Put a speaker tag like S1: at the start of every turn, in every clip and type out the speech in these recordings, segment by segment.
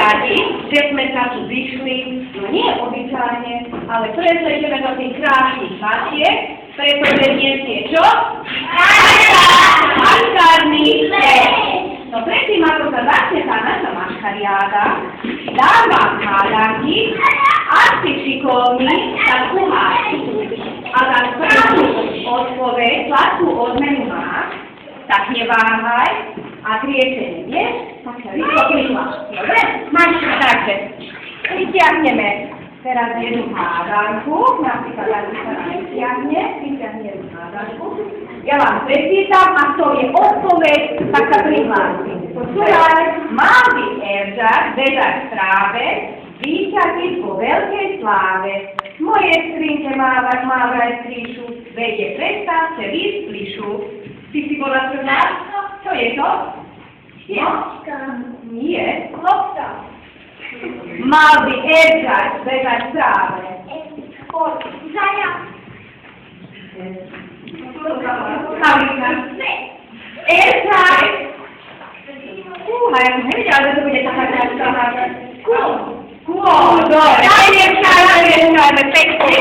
S1: radi, že sme sa tu zišli, no nie obyčajne, ale preto ideme do tých krásnych matiek, pretože dnes je čo? Maškarný deň. No predtým, ako sa začne tá naša maškariáda, dám vám hádanky, ak si šikovní, tak umáš. A za správnu odpoveď, sladkú odmenu máš, tak neváhaj, a kriečenie vieš, tak sa rýchlo prihláš. Dobre? Takže, vyťahneme teraz jednu hádanku, napríklad ak sa vyťahne jednu hádanku. Ja vám prečítam, a to je odpoveď, tak sa prihlási. Počúvaj, mal by Eržak bežať v tráve, výťažiť po veľkej sláve. Moje skrinke mávaj stríšu, vede predstavte, vysplišu. Ty si bola prvá? Čo je to? Lopka. Nie. Lopka. Mal by Eržak bežať v tráve. Zajac. Eržak. A ja som nevedela, že to bude taká ťažká háda. Kôl. Dobre. Najlepšie, pekne.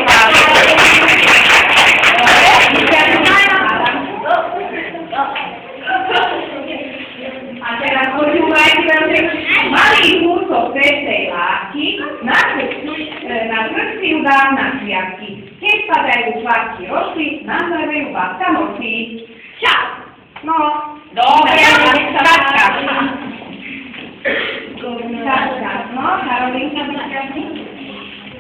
S1: A teraz počúvajte, malý kúsok svečej látky, na vrch si ju dám na šliapky. Keď padajú šlapky rošly, nazvajú babka mocí. Čas! No, dobre,